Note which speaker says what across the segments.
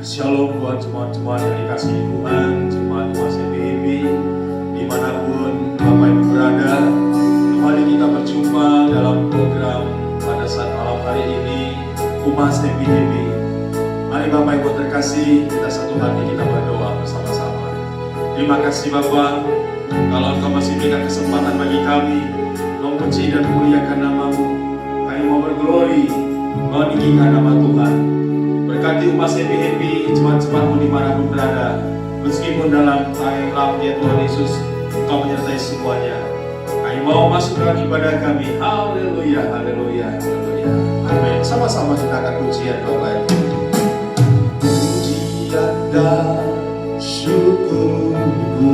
Speaker 1: Shalom buat jemaat-jemaat yang dikasihi Tuhan, jemaat-jemaat CPIB dimanapun Bapak Ibu berada. Kembali kita berjumpa dalam program pada saat malam hari ini, Humas CPIB. Mari Bapak Ibu terkasih, kita satu hati kita berdoa bersama-sama. Terima kasih Bapak, kalau Engkau masih berikan kesempatan bagi kami memuji dan memuliakan nama-Mu. Kami mau berglori, meninggikan nama Tuhan. Berkati umat happy jemaat-jemaat-Mu dimanapun berada, meskipun dalam gelap ya Tuhan Yesus, Engkau menyertai semuanya. Kami mau masuk dalam ibadah kami. Haleluya, haleluya, haleluya. Amin. Sama-sama kita akan pujian Bapak Ibu. Pujian dan syukurku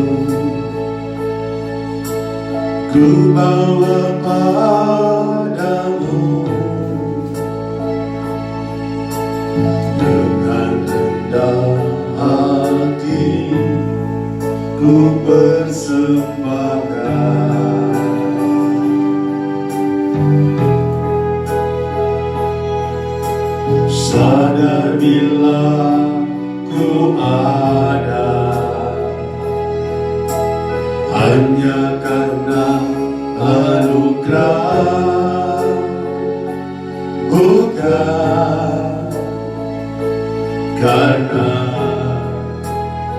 Speaker 1: ku bawa padamu. Dengan rendah hati ku persembahkan, sadar bila ku ada hanya karena anugerah, bukan karena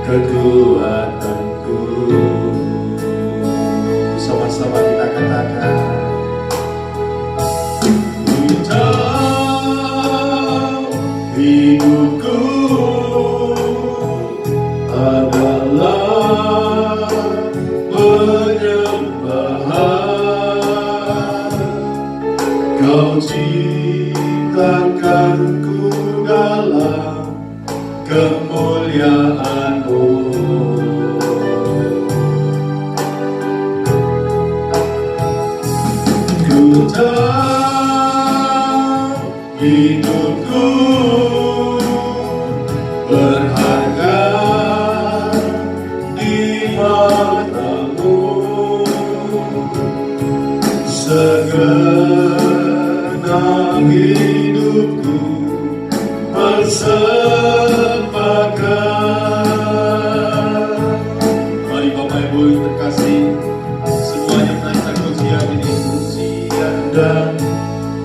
Speaker 1: kekuatanku. Sama-sama kita katakan, ku tahu hidupku adalah penyembahan. Kau ciptakanku dalam kemuliaan-Mu. Ku tahu hidupku berharga di mata-Mu. Segenap hidupku persembahkan. Mari Bapak Ibu terkasih, semuanya menaikkan pujian ini, pujian dan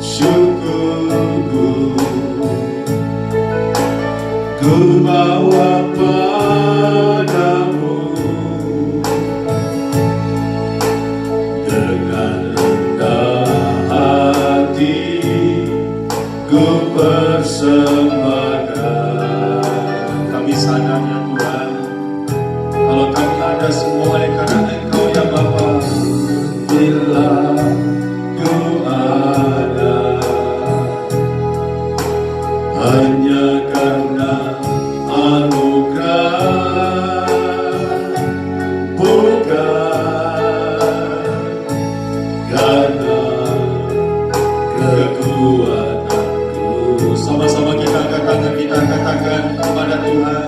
Speaker 1: syukurku ku bawa padamu. Dengan rendah hati ku persembahkan. Kami sadar ya Tuhan, kalau kami ada semua oleh karena Engkau ya Bapa. Bila ku ada hanya karena anugerah, bukan karena kekuatanku. Sama-sama kita katakan kepada Tuhan.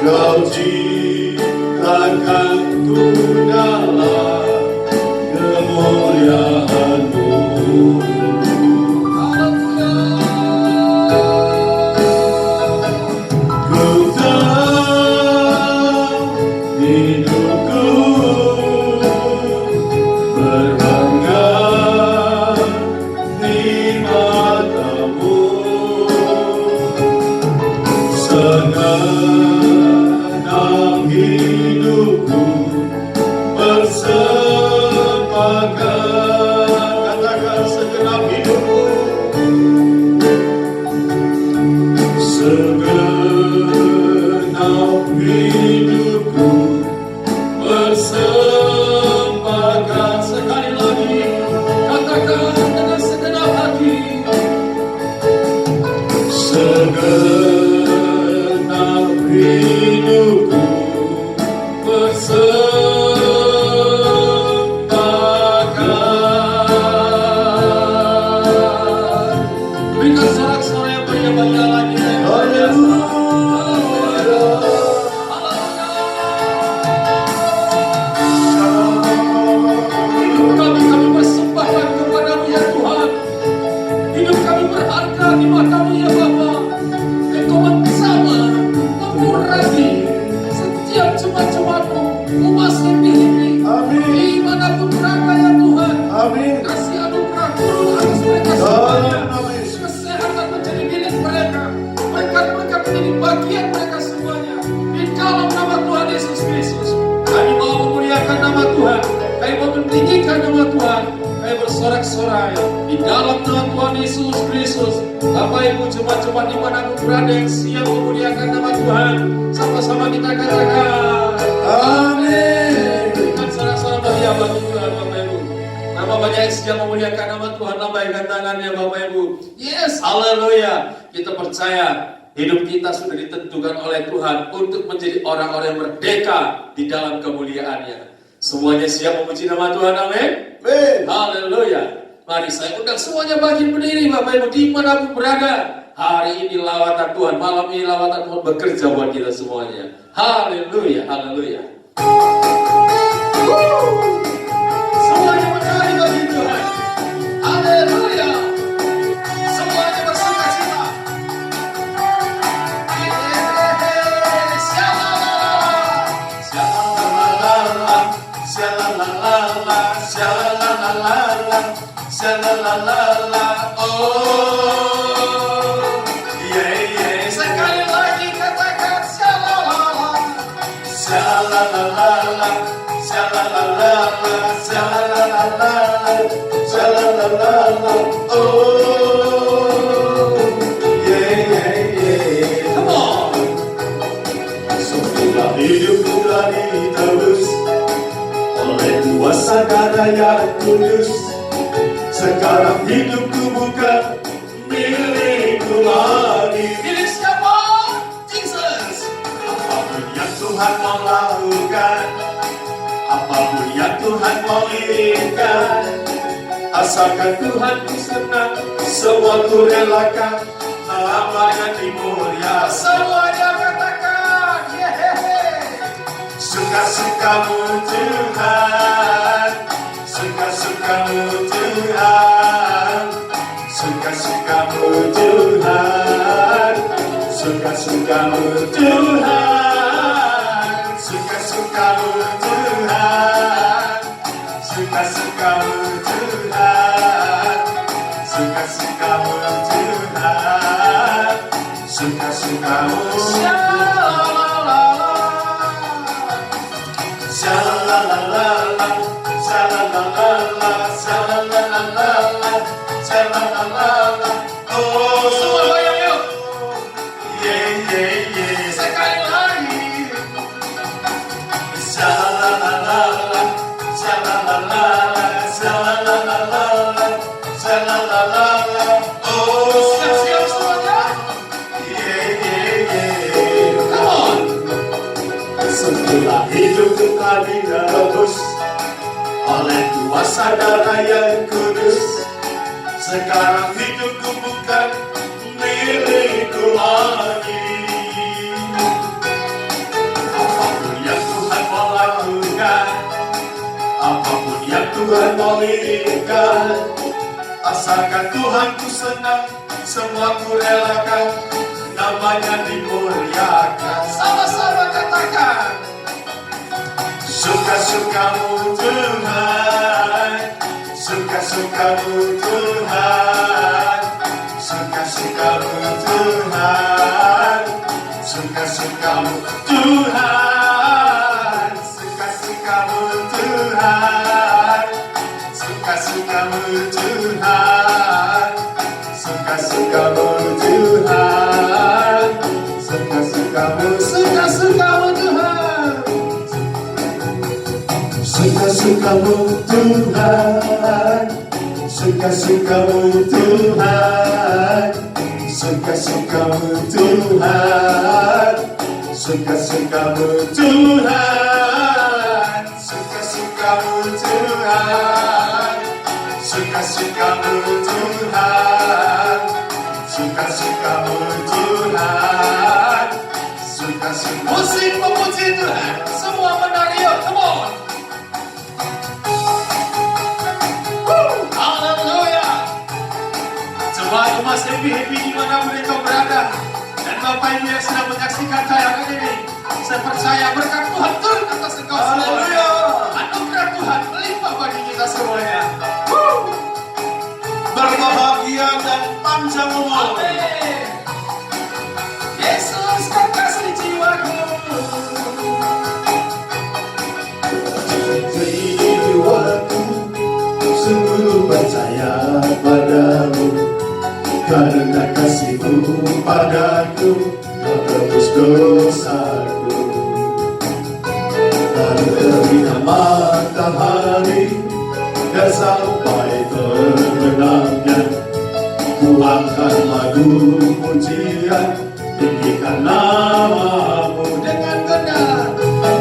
Speaker 1: Kau ciptakanku dalam kemuliaan-Mu. Ku tahu Segenap hidupku persembahkan. Sekali lagi katakan dengan segenap hati. Segenap hidupku persembahkan. Berikan sorak-sorai yang banyak-banyak lagi. Kami persembahkan kepadamu ya Tuhan. Hidup kami berharga di matamu ya Bapa. Engkau bersama mengurangi setiap jemaat-jemaatmu, umat ini dimanapun berada ya Tuhan. Kasih anugerah turun atas mereka semuanya. Kesehatan menjadi milik mereka. Berkat-berkat menjadi bagian mereka semuanya. Di dalam nama Tuhan Yesus Kristus, kami mau memuliakan nama Tuhan. Kami mau meninggikan nama Tuhan. Kami bersorak-sorai di dalam nama Tuhan Yesus Kristus. Bapak Ibu jemaat-jemaat dimanapun berada yang siap memuliakan nama Tuhan, sama-sama kita katakan amin. Berikan sorak-sorai bagi Tuhan Bapak Ibu. Nama banyak yang siap memuliakan nama Tuhan, lambaikan tangannya Bapak Ibu. Yes, haleluya. Kita percaya hidup kita sudah ditentukan oleh Tuhan untuk menjadi orang-orang yang merdeka di dalam kemuliaannya. Semuanya siap memuji nama Tuhan, amin. Haleluya. Mari saya undang semuanya bangkit berdiri Bapak Ibu dimanapun berada. Hari ini lawatan Tuhan, malam ini lawatan Tuhan bekerja buat kita semuanya. Haleluya, haleluya. Semuanya menari bagi Tuhan. Haleluya. Semuanya bersuka-cita. Syalalala, oh, yeah. Sekali lagi katakan syalalala, syalalala, syalalala, syalalala, syalalala, oh, yeah. Come on. Semoga hidupku telah ditebus oleh kuasa darah yang kudus. Sekarang hidupku bukan milikku lagi. Milik siapa? Jesus. Apapun yang Tuhan mau lakukan, apapun yang Tuhan mau inginkan, asalkan Tuhan ku senang, semua ku relakan, namanya dimuliakan. Semuanya katakan, yehehe. Suka-sukamu Tuhan, suka-sukamu Tuhan, suka-sukamu Tuhan, suka-sukamu Tuhan, suka-sukamu Tuhan, suka-sukamu Tuhan, suka-sukamu Tuhan, suka-sukamu Sha-la-la-la-la, sha-la-la-la-la, sha-la-la-la-la, sha-la-la-la-la. Oh, semua goyang yuk. Yeah. Sekali lagi. Sha-la-la-la-la, sha-la-la-la-la, sha-la-la-la-la, sha-la-la-la-la. Oh, siap-siap semuanya. Yeah. Come on. Setelah hidupku telah ditebus oleh kuasa darah yang kudus, sekarang hidupku bukan milikku lagi. Apapun yang Tuhan mau lakukan, apapun yang Tuhan mau inginkan, asalkan Tuhan ku senang, semua ku relakan, namanya dimuliakan. Sama-sama katakan, suka-sukamu Tuhan, suka-sukamu Tuhan, suka-sukamu Tuhan, suka-sukamu Tuhan, suka-sukamu Tuhan, suka-sukamu Tuhan, suka-sukamu Tuhan,
Speaker 2: suka-sukamu Tuhan, suka-sukamu Tuhan, suka-sukamu Tuhan, suka-sukamu Tuhan, suka-sukamu Tuhan, suka-sukamu Tuhan, suka-sukamu Tuhan, suka-sukamu. Musik memuji Tuhan, semua menari, come on. Haleluya. Coba masih happy di mana mereka berada. Dan Bapak Ibu yang sedang menyaksikan tayangan ini, saya percaya berkat Tuhan turun atas engkau semuanya. Anugerah Tuhan melimpah bagi kita semuanya. Berbahagia dan panjang umur. Amin. Yesus kekasih jiwaku. Jiwaku sungguh percaya padamu, karena kasih-Mu padaku Kau tebus dosaku. Lalu terbitlah matahari dan sampai terbenamnya, ku angkat lagu pujian, tinggikan nama-Mu dengan gentar,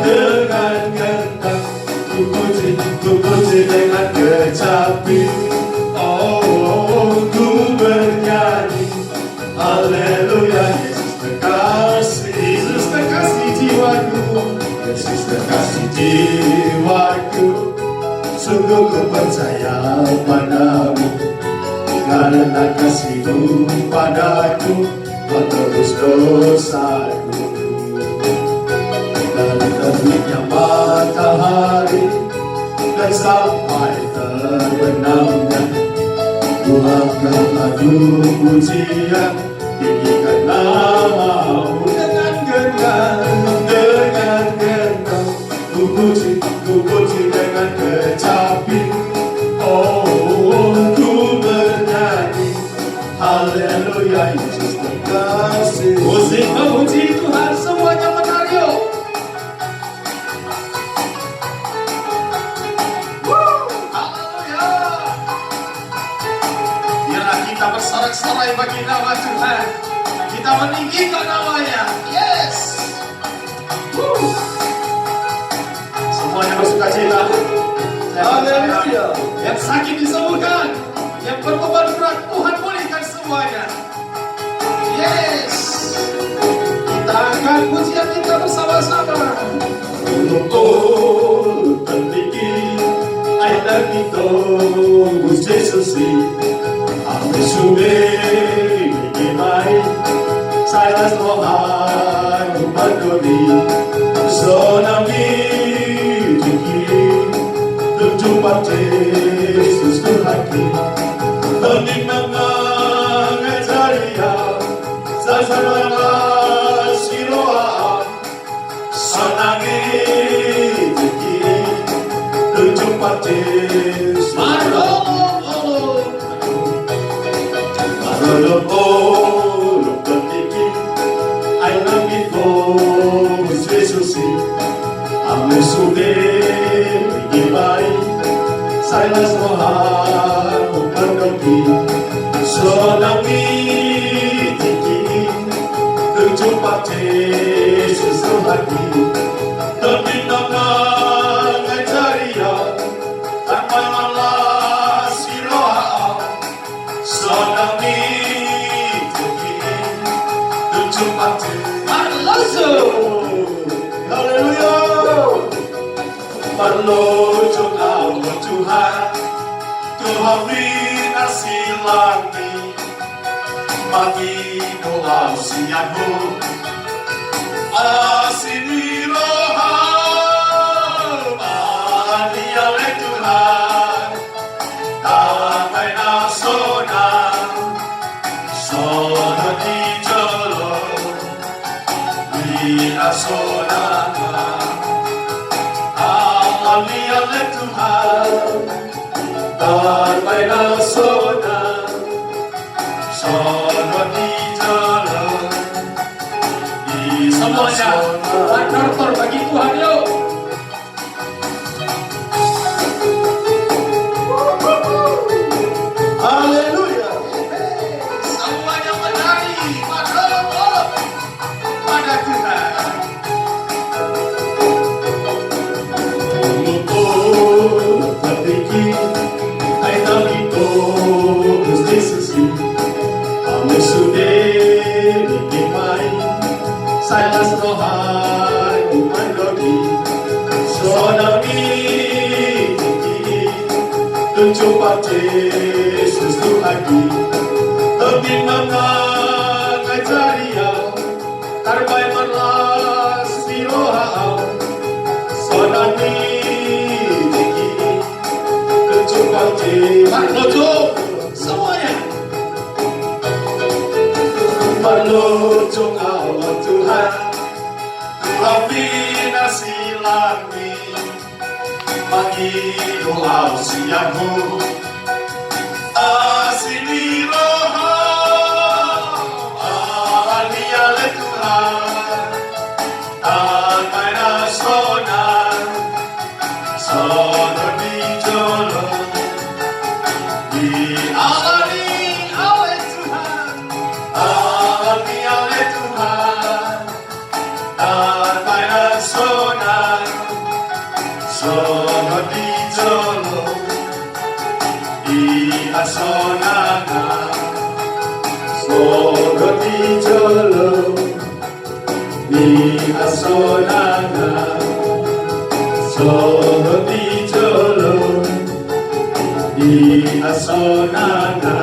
Speaker 2: dengan gentar, ku puji dengan kecapi. Oh, ku bernyanyi, haleluya. Yesus kekasih jiwaku, Yesus kekasih jiwaku, sungguh ku percaya padamu, karena kasih-Mu padaku Kau tebus dosaku. Lalu terbitnya matahari dan sampai terbenamnya, ku angkat lagu pujian, tinggikan nama-Mu dengan gentar, dengan gentar, ku puji dengan kecapi. Oh, ku bernyanyi, haleluya. Yesus terkasih. Musik memuji Tuhan, semuanya menari. Haleluya. Biarlah kita bersorak-sorai bagi nama Tuhan. Kita meninggikan namanya. Yes. Semuanya bersuka cita. Haleluya. Yang sakit disembuhkan, yang berbeban berat Tuhan pulihkan semuanya. Yes. Kita angkat pujian kita bersama-sama. Oh, tertinggi, ainda kita Jesus ame subir mai, saya Tuhan memberi sonami tinggi, berjumpa Yesus Tuhan kita, hening mengajaria, sasana siroa, sonami tinggi, berjumpa Yesus. Lo tertinggi, ainda kita Jesus ame subir mai, saya Tuhan memberi sonami tinggi, berjumpa Yesus Tuhan kita, hening mengajaria, tanpa malas siroa, sonami tinggi, berjumpa haleluya. Menuju Allah Tuhan, Tuhan binasi langit, bagi doa usiamu, asini roham, mani oleh Tuhan, damai nasona, sona di jolo, di asona. Mani oleh Tuhan, damai nasona, sona di jalan. Semuanya, aktor bagi Tuhan yuk. Silas rohai kumandogi sonami tunjuk Yesus Tuhagi lebih mengangai caria karbai melas birohau sonami tunjuk Yesus semuanya berlujung awal Tuhan Tuhan silami mangido au siamu asini roha alia le Tuhan amaina sono di jolo di alani ale Tuhan alia le Tuhan amaina sono di jolo di asonana sono di jolo di asonana sono di jolo di asonana.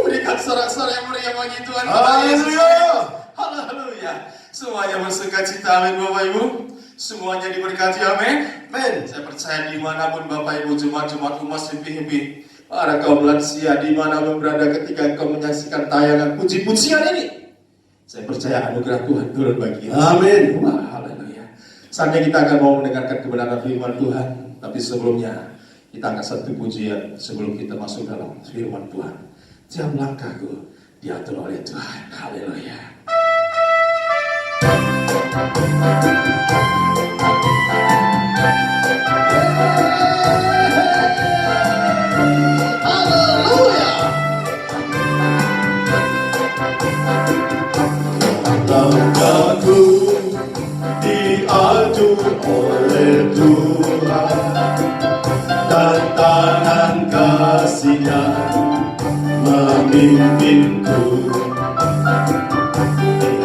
Speaker 2: Berikan sorak-sorak yang meriah bagi Tuhan.
Speaker 1: Haleluya.
Speaker 2: Haleluya. Semuanya bersuka cita, amin Bapak Ibu. Semuanya diberkati, amin.
Speaker 1: Amin.
Speaker 2: Saya percaya dimanapun Bapak Ibu jemaat-jemaat umat happy-happy, para kaum lansia dimanapun berada ketika engkau menyaksikan tayangan puji-pujian ini, saya percaya anugerah Tuhan turun bagi kita.
Speaker 1: Amin.
Speaker 2: Wah, haleluya. Saatnya kita akan mau mendengarkan kebenaran firman Tuhan. Tapi sebelumnya kita angkat satu pujian sebelum kita masuk dalam firman Tuhan. Tiap langkahku diatur oleh Tuhan. Haleluya.
Speaker 1: Langkahku diatur oleh Tuhan dan tangan kasih-Nya memimpinku.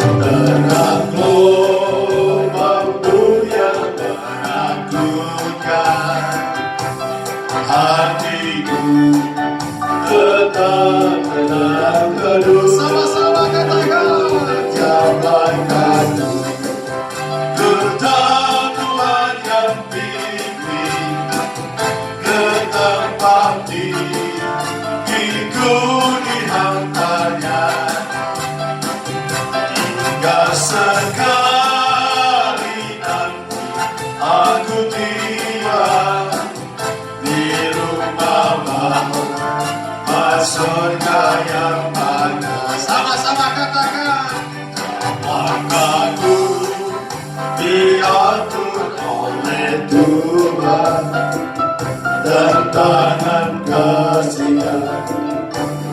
Speaker 1: Tengah gelombang dunia menakutkan, hatiku tetap tenang teduh.
Speaker 2: Sama-sama katakan.
Speaker 1: Jalan kaki tetap Tuhan yang pimpin ke tempat diriku dihantarnya. Hingga sekali nanti aku tiba di rumah Bapa surga yang mana.
Speaker 2: Sama-sama katakan.
Speaker 1: Langkahku diatur oleh Tuhan dan tangan kasih-Nya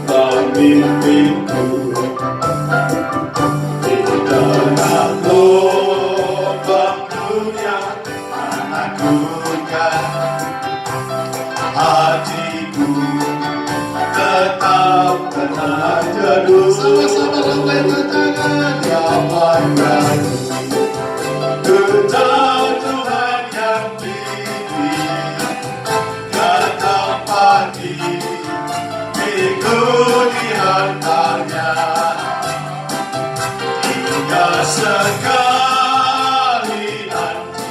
Speaker 1: memimpinku. Di tengah gelombang dunia menakutkan, hatiku tetap tenang teduh.
Speaker 2: Sama-sama lambaikan tangan.
Speaker 1: Jalankan tetap Tuhan yang pimpin ke tempat diriku dihantarnya. Hingga sekali nanti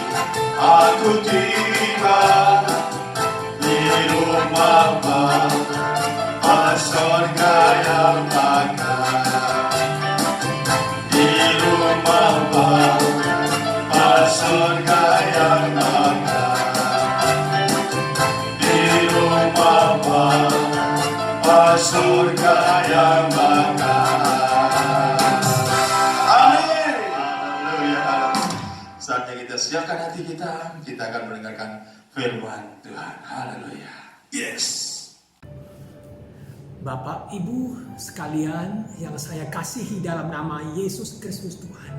Speaker 1: aku tiba di rumah Bapa surga yang mana. Di rumah Bapa surga yang mana. Di rumah Bapa surga yang mana. Amin.
Speaker 2: Haleluya. Saatnya kita siapkan hati kita. Kita akan mendengarkan firman Tuhan. Haleluya.
Speaker 1: Yes.
Speaker 3: Bapak, Ibu sekalian yang saya kasihi dalam nama Yesus Kristus Tuhan.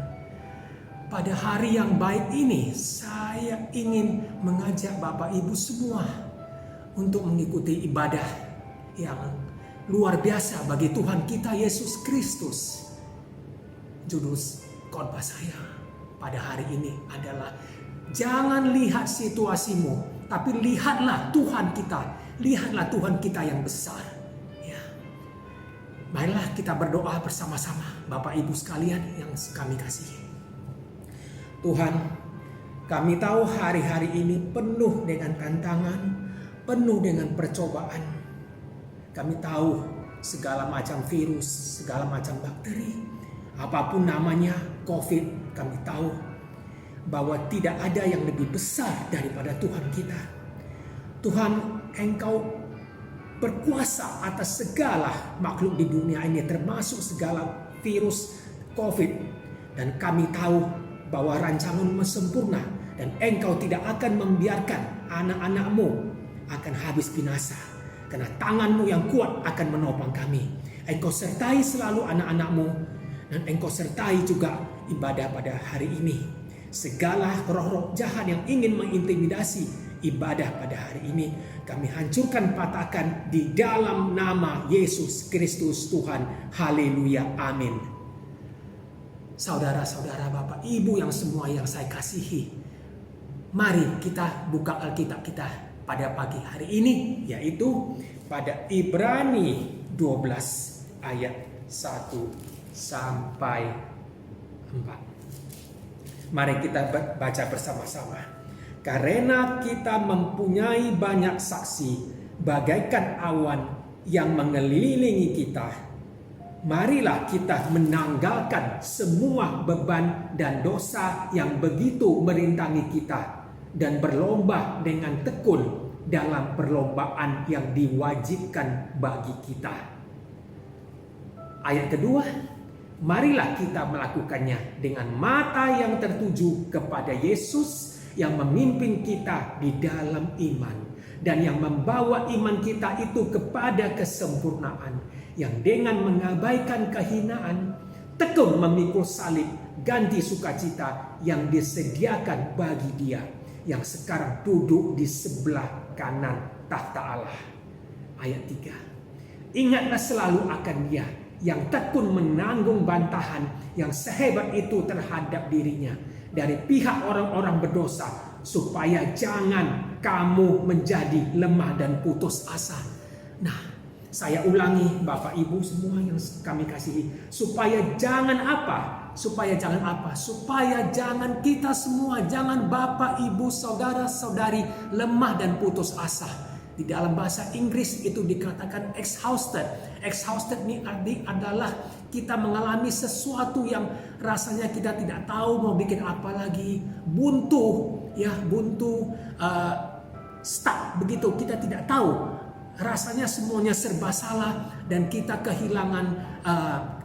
Speaker 3: Pada hari yang baik ini, saya ingin mengajak Bapak Ibu semua untuk mengikuti ibadah yang luar biasa bagi Tuhan kita Yesus Kristus. judul khotbah saya pada hari ini adalah jangan lihat situasimu, tapi lihatlah Tuhan kita. Lihatlah Tuhan kita yang besar. Ya. Marilah kita berdoa bersama-sama, Bapak Ibu sekalian yang kami kasihi. Tuhan, kami tahu hari-hari ini penuh dengan tantangan, penuh dengan percobaan. Kami tahu segala macam virus, segala macam bakteri, apapun namanya, COVID, kami tahu bahwa tidak ada yang lebih besar daripada Tuhan kita. Tuhan, Engkau berkuasa atas segala makhluk di dunia ini, termasuk segala virus COVID. Dan kami tahu bahwa rancangan-Mu sempurna dan Engkau tidak akan membiarkan anak-anak-Mu akan habis binasa. Karena tangan-Mu yang kuat akan menopang kami. Engkau sertai selalu anak-anak-Mu dan Engkau sertai juga ibadah pada hari ini. Segala roh-roh jahat yang ingin mengintimidasi ibadah pada hari ini, kami hancurkan, patahkan di dalam nama Yesus Kristus Tuhan. Haleluya, amin. Saudara-saudara, Bapak Ibu yang semua yang saya kasihi, mari kita buka Alkitab kita pada pagi hari ini, yaitu pada Ibrani 12 ayat 1 sampai 4. Mari kita baca bersama-sama. Karena kita mempunyai banyak saksi bagaikan awan yang mengelilingi kita, marilah kita menanggalkan semua beban dan dosa yang begitu merintangi kita dan berlomba dengan tekun dalam perlombaan yang diwajibkan bagi kita. Ayat kedua, marilah kita melakukannya dengan mata yang tertuju kepada Yesus yang memimpin kita di dalam iman dan yang membawa iman kita itu kepada kesempurnaan, yang dengan mengabaikan kehinaan tekun memikul salib, ganti sukacita yang disediakan bagi Dia yang sekarang duduk di sebelah kanan tahta Allah. Ayat 3. Ingatlah selalu akan Dia yang tekun menanggung bantahan yang sehebat itu terhadap dirinya dari pihak orang-orang berdosa, supaya jangan kamu menjadi lemah dan putus asa. Nah, saya ulangi Bapak Ibu semua yang kami kasihi, supaya jangan apa? Supaya jangan apa? Supaya jangan kita semua, jangan Bapak Ibu saudara-saudari lemah dan putus asa. Di dalam bahasa Inggris itu dikatakan exhausted. Exhausted ini arti adalah kita mengalami sesuatu yang rasanya kita tidak tahu mau bikin apa lagi. Buntu, ya buntu, stuck begitu. Kita tidak tahu. Rasanya semuanya serba salah dan kita kehilangan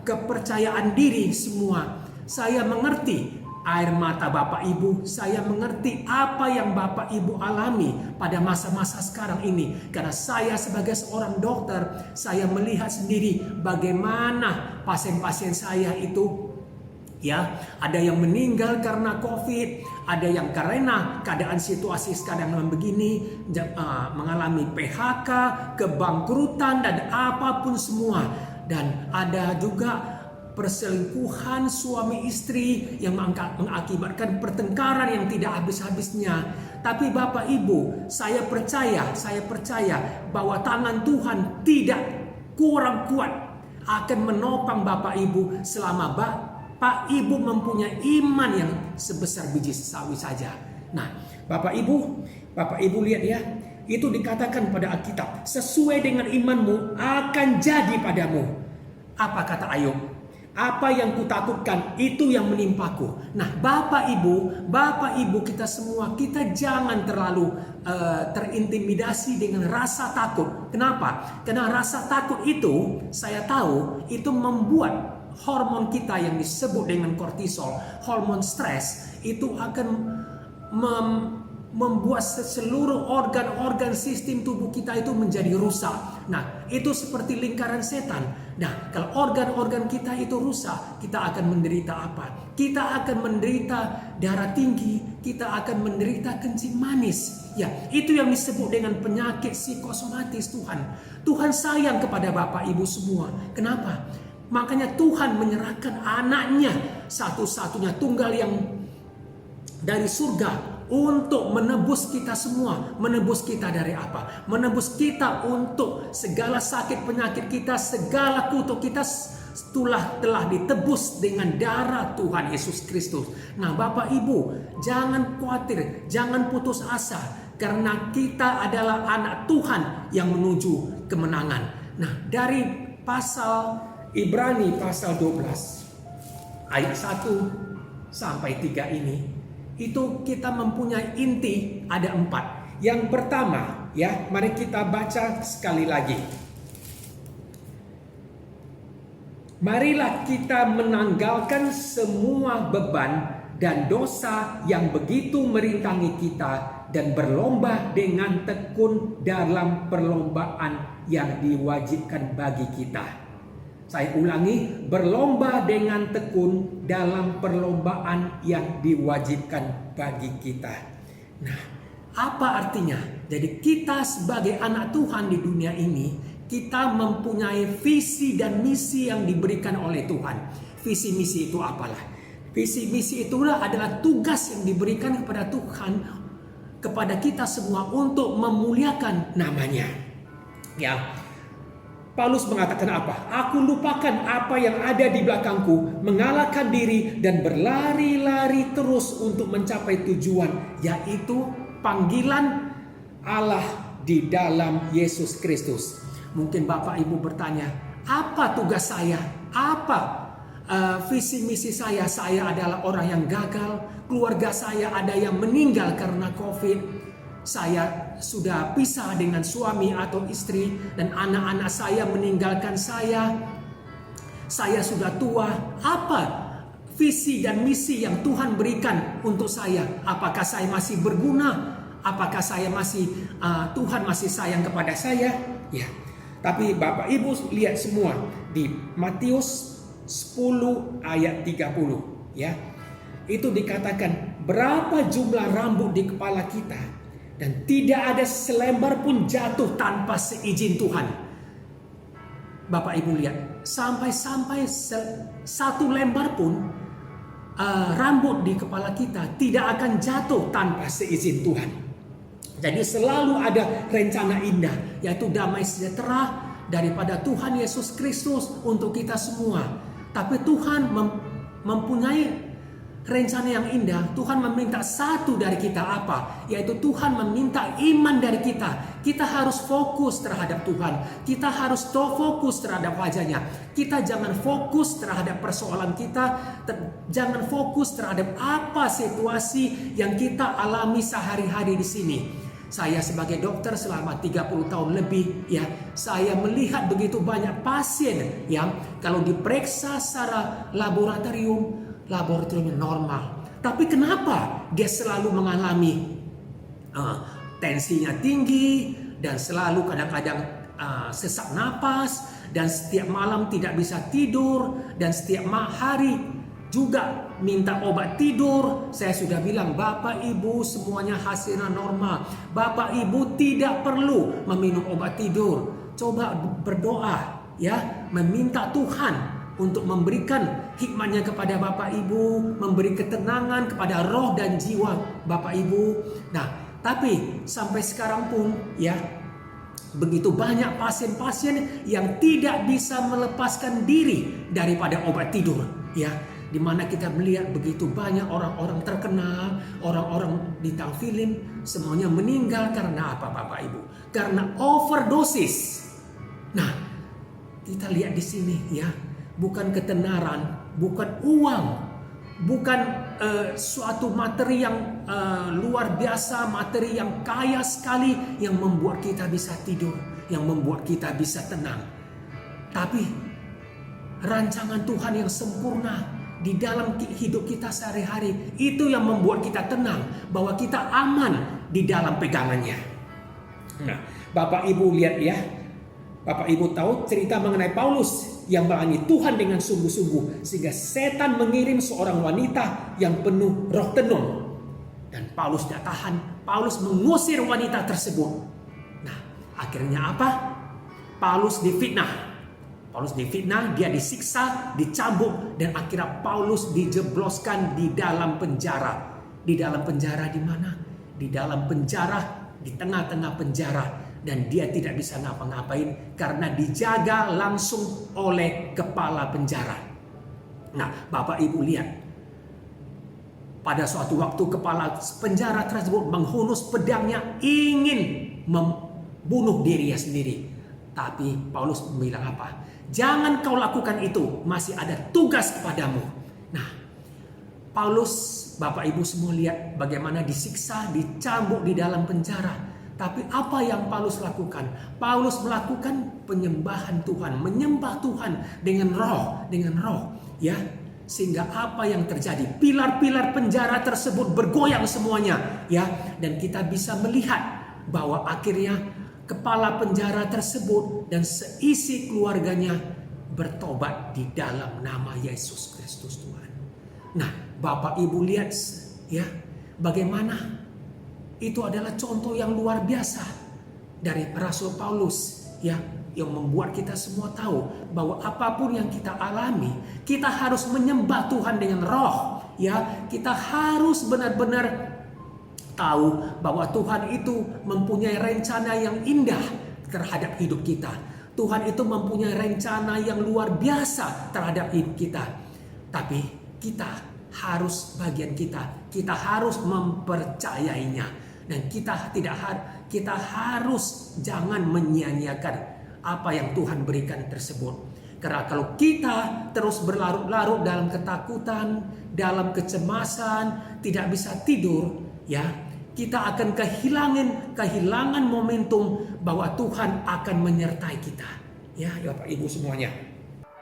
Speaker 3: kepercayaan diri semua. Saya mengerti air mata Bapak Ibu, saya mengerti apa yang Bapak Ibu alami pada masa-masa sekarang ini. Karena saya sebagai seorang dokter, saya melihat sendiri bagaimana pasien-pasien saya itu, ya, ada yang meninggal karena COVID, ada yang karena keadaan situasi sekarang yang begini, mengalami PHK, kebangkrutan dan apapun semua. Dan ada juga perselingkuhan suami istri yang mengakibatkan pertengkaran yang tidak habis-habisnya. Tapi Bapak Ibu, saya percaya bahwa tangan Tuhan tidak kurang kuat akan menopang Bapak Ibu selama Bapak Ibu mempunyai iman yang sebesar biji sawi saja. Nah, Bapak Ibu lihat ya, itu dikatakan pada Alkitab, sesuai dengan imanmu akan jadi padamu. Apa kata Ayub? Apa yang kutakutkan itu yang menimpaku. Nah, Bapak Ibu kita semua, kita jangan terlalu terintimidasi dengan rasa takut. Kenapa? Karena rasa takut itu, saya tahu, itu membuat hormon kita yang disebut dengan kortisol, hormon stres, itu akan membuat seluruh organ-organ sistem tubuh kita itu menjadi rusak. Nah, itu seperti lingkaran setan. Nah, kalau organ-organ kita itu rusak, kita akan menderita apa? Kita akan menderita darah tinggi, kita akan menderita kencing manis. Ya, itu yang disebut dengan penyakit psikosomatis Tuhan. Tuhan sayang kepada Bapak Ibu semua. Kenapa? Makanya Tuhan menyerahkan anaknya satu-satunya tunggal yang dari surga untuk menebus kita semua. Menebus kita dari apa? Menebus kita untuk segala sakit penyakit kita, segala kutuk kita telah ditebus dengan darah Tuhan Yesus Kristus. Nah, Bapak Ibu, jangan khawatir, jangan putus asa, karena kita adalah anak Tuhan yang menuju kemenangan. Nah, dari pasal Ibrani pasal 12 ayat 1 sampai 3 ini, itu kita mempunyai inti ada 4. Yang pertama, ya, mari kita baca sekali lagi. Marilah kita menanggalkan semua beban dan dosa yang begitu merintangi kita dan berlomba dengan tekun dalam perlombaan yang diwajibkan bagi kita. Saya ulangi, berlomba dengan tekun dalam perlombaan yang diwajibkan bagi kita. Nah, apa artinya? Jadi kita sebagai anak Tuhan di dunia ini, kita mempunyai visi dan misi yang diberikan oleh Tuhan. Visi misi itu apalah? Visi misi itulah adalah tugas yang diberikan kepada Tuhan, kepada kita semua untuk memuliakan namanya. Ya. Paulus mengatakan apa? Aku lupakan apa yang ada di belakangku, mengalahkan diri dan berlari-lari terus untuk mencapai tujuan, yaitu panggilan Allah di dalam Yesus Kristus. Mungkin Bapak Ibu bertanya, apa tugas saya? Apa visi misi saya? Saya adalah orang yang gagal, keluarga saya ada yang meninggal karena COVID. Saya sudah pisah dengan suami atau istri dan anak-anak saya meninggalkan saya. Saya sudah tua. Apa visi dan misi yang Tuhan berikan untuk saya? Apakah saya masih berguna? Apakah saya masih Tuhan masih sayang kepada saya? Ya. Tapi Bapak Ibu lihat semua di Matius 10 ayat 30, ya. Itu dikatakan berapa jumlah rambut di kepala kita, dan tidak ada selembar pun jatuh tanpa seizin Tuhan. Bapak Ibu lihat, sampai satu lembar pun rambut di kepala kita tidak akan jatuh tanpa seizin Tuhan. Jadi selalu ada rencana indah, yaitu damai sejahtera daripada Tuhan Yesus Kristus untuk kita semua. Tapi Tuhan mempunyai rencana yang indah. Tuhan meminta satu dari kita apa? Yaitu Tuhan meminta iman dari kita. Kita harus fokus terhadap Tuhan. Kita harus fokus terhadap wajahnya. Kita jangan fokus terhadap persoalan kita. Jangan fokus terhadap apa situasi yang kita alami sehari-hari di sini. Saya sebagai dokter selama 30 tahun lebih, ya, saya melihat begitu banyak pasien yang kalau diperiksa secara laboratorium normal. Tapi kenapa dia selalu mengalami tensinya tinggi dan selalu kadang-kadang sesak napas dan setiap malam tidak bisa tidur dan setiap hari juga minta obat tidur. Saya sudah bilang, Bapak Ibu semuanya hasilnya normal. Bapak Ibu tidak perlu meminum obat tidur. Coba berdoa, ya, meminta Tuhan untuk memberikan hikmatnya kepada Bapak Ibu, memberi ketenangan kepada roh dan jiwa Bapak Ibu. Nah, tapi sampai sekarang pun, ya, begitu banyak pasien-pasien yang tidak bisa melepaskan diri daripada obat tidur, ya, di mana kita melihat begitu banyak orang-orang terkenal, orang-orang bintang film, semuanya meninggal karena apa, Bapak Ibu? Karena overdosis. Nah, kita lihat di sini, ya. Bukan ketenaran, bukan uang, bukan suatu materi yang luar biasa, materi yang kaya sekali yang membuat kita bisa tidur, yang membuat kita bisa tenang. Tapi rancangan Tuhan yang sempurna di dalam hidup kita sehari-hari, itu yang membuat kita tenang, bahwa kita aman di dalam pegangannya. Nah, Bapak Ibu lihat, ya, Bapak Ibu tahu cerita mengenai Paulus yang melayani Tuhan dengan sungguh-sungguh sehingga setan mengirim seorang wanita yang penuh roh tenung, dan Paulus tidak tahan. Paulus mengusir wanita tersebut. Nah, akhirnya apa? Paulus difitnah. Paulus difitnah, dia disiksa, dicambuk, dan akhirnya Paulus dijebloskan di dalam penjara. Di dalam penjara di mana? Di dalam penjara, di tengah-tengah penjara. Dan dia tidak bisa ngapa-ngapain karena dijaga langsung oleh kepala penjara. Nah, Bapak Ibu lihat. Pada suatu waktu kepala penjara tersebut menghunus pedangnya ingin membunuh dirinya sendiri. Tapi Paulus bilang apa? Jangan kau lakukan itu, masih ada tugas kepadamu. Nah, Paulus, Bapak Ibu semua lihat bagaimana disiksa, dicambuk di dalam penjara. Tapi apa yang Paulus lakukan? Paulus melakukan penyembahan Tuhan, menyembah Tuhan dengan roh, ya. Sehingga apa yang terjadi? Pilar-pilar penjara tersebut bergoyang semuanya, ya. Dan kita bisa melihat bahwa akhirnya kepala penjara tersebut dan seisi keluarganya bertobat di dalam nama Yesus Kristus Tuhan. Nah, Bapak Ibu lihat ya, bagaimana itu adalah contoh yang luar biasa dari Rasul Paulus ya, yang membuat kita semua tahu bahwa apapun yang kita alami, kita harus menyembah Tuhan dengan roh ya. Kita harus benar-benar tahu bahwa Tuhan itu mempunyai rencana yang indah terhadap hidup kita. Tuhan itu mempunyai rencana yang luar biasa terhadap hidup kita. Tapi kita harus, bagian kita harus mempercayainya. Dan kita harus jangan menyia-nyiakan apa yang Tuhan berikan tersebut. Karena kalau kita terus berlarut-larut dalam ketakutan, dalam kecemasan, tidak bisa tidur, ya, kita akan kehilangan momentum bahwa Tuhan akan menyertai kita. Ya, Bapak Ibu semuanya.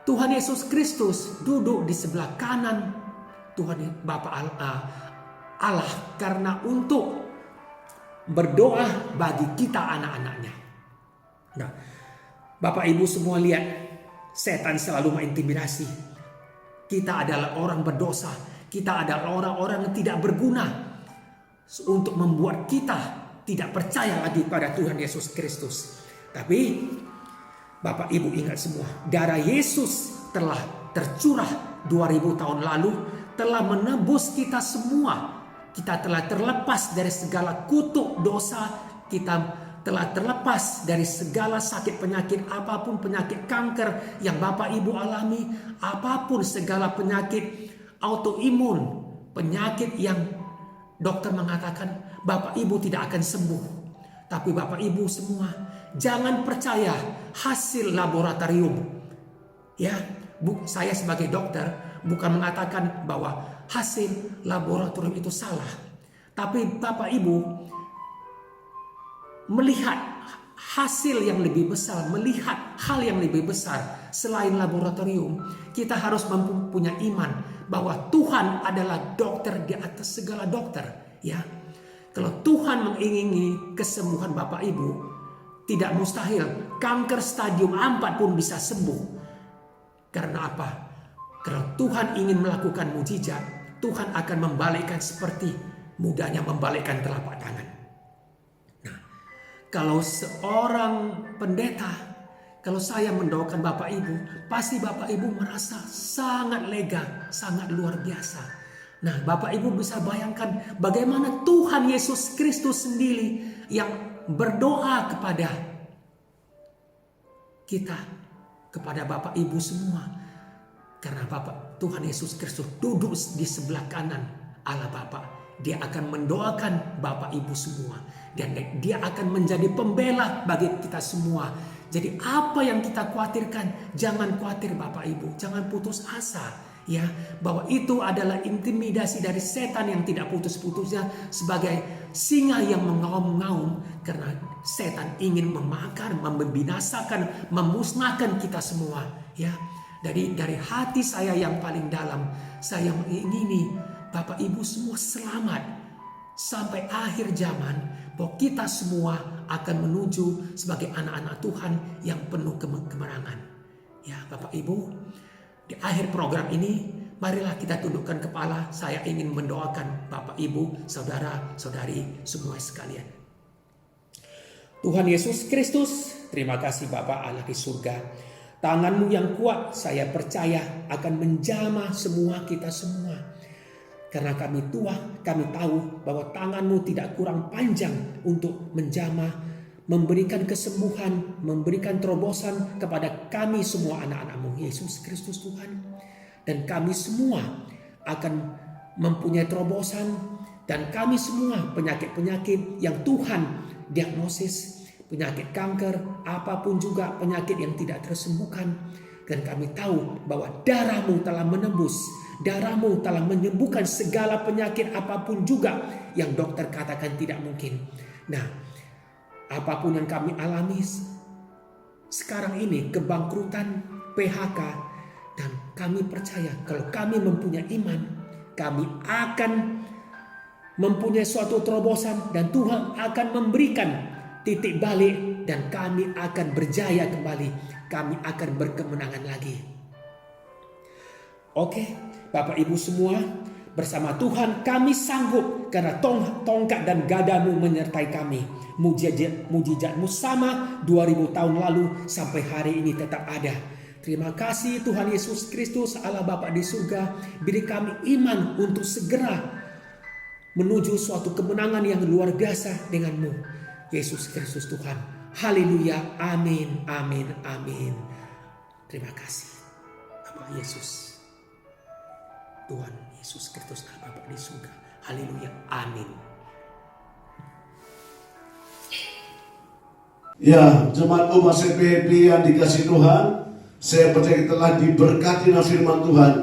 Speaker 3: Tuhan Yesus Kristus duduk di sebelah kanan Tuhan Bapa Allah karena untuk berdoa bagi kita anak-anaknya. Nah, Bapak Ibu semua lihat, setan selalu mengintimidasi. Kita adalah orang berdosa, kita adalah orang-orang yang tidak berguna, untuk membuat kita tidak percaya lagi pada Tuhan Yesus Kristus. Tapi Bapak Ibu ingat semua, darah Yesus telah tercurah 2000 tahun lalu, telah menebus kita semua. Kita telah terlepas dari segala kutuk dosa, kita telah terlepas dari segala sakit penyakit, apapun penyakit kanker yang Bapak Ibu alami, apapun segala penyakit autoimun, penyakit yang dokter mengatakan Bapak Ibu tidak akan sembuh. Tapi Bapak Ibu semua, jangan percaya hasil laboratorium. Ya, saya sebagai dokter bukan mengatakan bahwa hasil laboratorium itu salah. Tapi Bapak Ibu melihat hasil yang lebih besar, melihat hal yang lebih besar selain laboratorium, kita harus mempunyai iman bahwa Tuhan adalah dokter di atas segala dokter, ya. Kalau Tuhan mengingini kesembuhan Bapak Ibu, tidak mustahil kanker stadium 4 pun bisa sembuh. Karena apa? Kalau Tuhan ingin melakukan mujizat, Tuhan akan membalikkan seperti mudahnya membalikkan telapak tangan. Nah, kalau seorang pendeta, kalau saya mendoakan Bapak Ibu, pasti Bapak Ibu merasa sangat lega, sangat luar biasa. Nah, Bapak Ibu bisa bayangkan bagaimana Tuhan Yesus Kristus sendiri yang berdoa kepada kita, kepada Bapak Ibu semua. Karena Tuhan Yesus Kristus duduk di sebelah kanan Allah Bapa. Dia akan mendoakan Bapak Ibu semua. Dan dia akan menjadi pembela bagi kita semua. Jadi apa yang kita khawatirkan, jangan khawatir Bapak Ibu, jangan putus asa, ya, bahwa itu adalah intimidasi dari setan yang tidak putus-putusnya sebagai singa yang mengaum-ngaum, karena setan ingin memakan, membinasakan, memusnahkan kita semua, ya. Dari hati saya yang paling dalam, saya mengingini Bapak Ibu semua selamat sampai akhir zaman, bahwa kita semua akan menuju sebagai anak-anak Tuhan yang penuh kemenangan. Ya, Bapak Ibu, di akhir program ini, marilah kita tundukkan kepala. Saya ingin mendoakan Bapak Ibu, saudara-saudari semua sekalian. Tuhan Yesus Kristus, terima kasih Bapa Allah di surga. Tangan-Mu yang kuat saya percaya akan menjamah semua kita semua. Karena kami tahu bahwa tangan-Mu tidak kurang panjang untuk menjamah, memberikan kesembuhan, memberikan terobosan kepada kami semua anak-anak-Mu Yesus Kristus Tuhan. Dan kami semua akan mempunyai terobosan, dan kami semua penyakit-penyakit yang Tuhan diagnosis, penyakit kanker, apapun juga penyakit yang tidak tersembuhkan. Dan kami tahu bahwa darah-Mu telah menembus, darah-Mu telah menyembuhkan segala penyakit apapun juga yang dokter katakan tidak mungkin. Nah, apapun yang kami alami sekarang ini, kebangkrutan, PHK, dan kami percaya kalau kami mempunyai iman, kami akan mempunyai suatu terobosan dan Tuhan akan memberikan titik balik dan kami akan berjaya kembali. Kami akan berkemenangan lagi. Oke, Bapak Ibu semua, bersama Tuhan kami sanggup karena tongkat dan gadamu menyertai kami. Mujizat-Mu sama 2000 tahun lalu sampai hari ini tetap ada. Terima kasih Tuhan Yesus Kristus, Allah Bapa di surga. Beri kami iman untuk segera menuju suatu kemenangan yang luar biasa dengan-Mu, Yesus Kristus Tuhan. Haleluya, amin, amin, amin. Terima kasih Bapak Yesus, Tuhan Yesus Kristus, Allah Bapa di surga. Haleluya, amin.
Speaker 4: Ya, jemaat umat CPHP yang dikasihi Tuhan, saya percaya kita telah diberkati dengan firman Tuhan.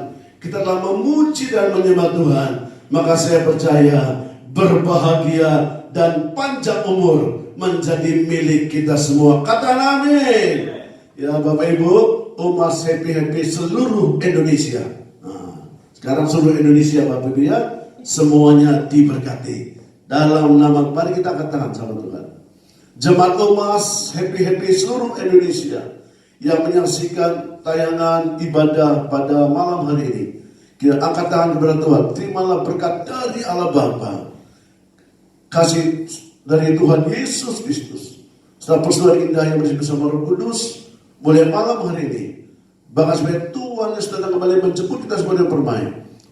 Speaker 4: Kita telah memuji dan menyembah Tuhan. Maka saya percaya berbahagia dan panjang umur menjadi milik kita semua. Katakan amin. Ya Bapak Ibu, umat CPHP seluruh Indonesia. Nah, sekarang seluruh Indonesia Bapak Ibu ya, semuanya diberkati. Dalam nama, mari kita katakan sama Tuhan. Jemaat umat happy seluruh Indonesia yang menyaksikan tayangan ibadah pada malam hari ini, kita angkat tangan kepada Tuhan. Terimalah berkat dari Allah Bapa, kasih dari Tuhan Yesus Kristus, serta persekutuan indah yang bersama Roh Kudus, mulai malam hari ini, bahkan sampai Tuhan yang sedang kembali menjemput kita semua dan bermain,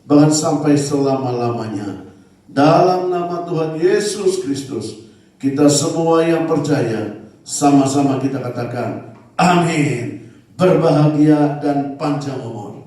Speaker 4: bahkan sampai selama-lamanya. Dalam nama Tuhan Yesus Kristus, kita semua yang percaya, sama-sama kita katakan, amin. Berbahagia dan panjang umur.